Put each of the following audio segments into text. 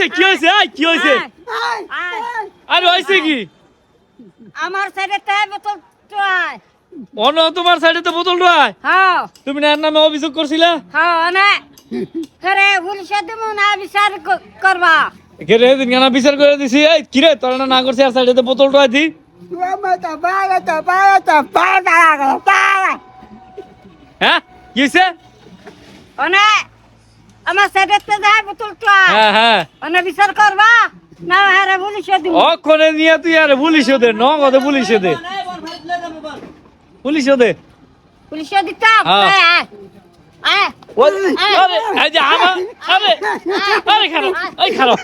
হয়েছে কি হয়েছে আরে হয়েছে কি আমার সাইডে তাই বোতল টয় অন্য তোমার সাইডে তো বোতল রয় হ্যাঁ তুমি না এর নামে অভিযোগ করছিলা হ্যাঁ না আরে পুলিশে দেবো না বিচার করবা কে রে দিন গানা বিচার করে দিছি এই কি রে তোর না করছিস আর সাইডে তো বোতল রয় দি হ্যাঁ কি হয়েছে অনে আমার সাইডে তো যাই বোতল টয় হ্যাঁ হ্যাঁ অনে বিচার করবা না আরে পুলিশে দেবো অক্ষণে নিয়ে তুই আরে পুলিশে দে নগদে পুলিশে দে পুলিশে দে পুলিশে দিতাম হ্যাঁ। আরে এই যে আমার আরে আরে খারাপ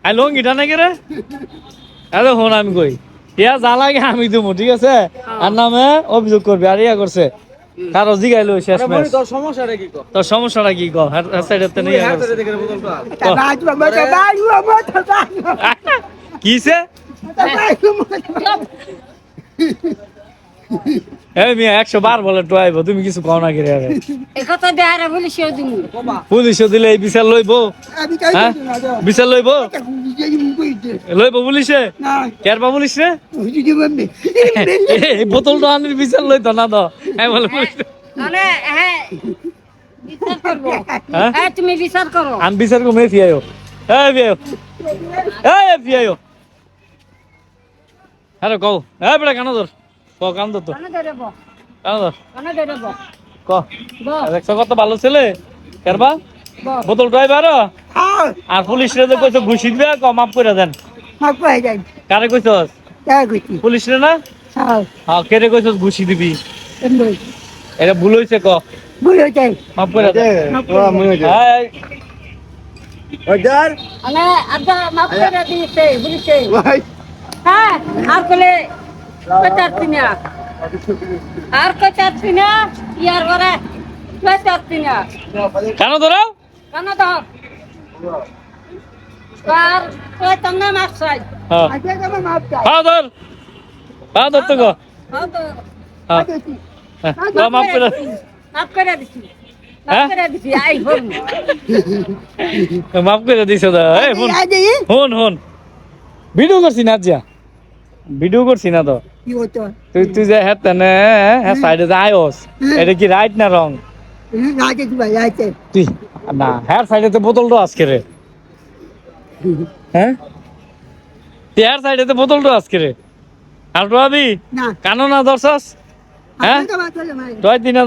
আই লঙ্গিটা নাকি রে আরে হন আমি কই ইয়া যা লাগে আমি দেবো ঠিক আছে আর নামে অভিযোগ করবি আর ইয়া করছে কারো জিগাইলো শেষ ম্যাচ তোর সমস্যাটা কি কর সাইডে নিয়ে কিসে এই মিয়া 100 বার বলে টুয়াইবো তুমি কিছু কও না কি রে এই কথা দে আরে পুলিশে দিমু পুলিশে দিলে এই বিচার লইবো হ্যাঁ বিচার লইবো পুলিশে কেরবা পুলিশ রে এই বোতলটা আনির বিচার লইতো না তো আমি বলে পুলিশ মানে হ্যাঁ বিচার করব হ্যাঁ তুমি বিচার করো আমি বিচার করব এই ফিয়ায়ো এই ফিয়ায়ো আরে কও এই বড় কানো ধর কও কান ধর তো কানে ধরে বো কানো ধর কানে ধরে বো ক দেখছ কত ভালো ছেলে কেরবা বোতল ড্রাইভার আর পুলিশ রে যে কইছো ঘুষি দিবা ক মাফ করে দেন মাফ করে দেন কারে কইছস পুলিশ রে না হ্যাঁ কেরে কইছস ঘুষি দিবি এটা ভুল হইছে ক ভুল হইছে মাফ করে দে তোরা মনে হইছে এই ওইদার আলে আদা মাফ করে দিতে পুলিশে ভাই হ্যাঁ আর কলে কতারতিনা আর কতারতিনা ইয়ার করে কতারতিনা কেন ধরাও কেন ধর আর কই তমনে মাফ চাই হ্যাঁ আজকে তুমি মাফ চাই ধর তো গো হ্যাঁ তো হ্যাঁ মাফ করে মাফ করে দিছি মাফ করে দিছি আই হন মাফ করে দিছো দা এই হন ভিডিও করছি না যা ভিডিও করছি না তো কি হতো তুই যে হেতে নে হ্যাঁ সাইডে যাইস এটা কি রাইট না রং রাইট কি ভাই রাইট তুই না হ্যাঁ সাইডে তো বোতল তো আজকে রে হ্যাঁ তেয়ার সাইডে তো বোতল তো আজকে রে আর তো আবি না কানো না দর্শস হ্যাঁ আপনি তো বাত বলে ভাই তুই দিনা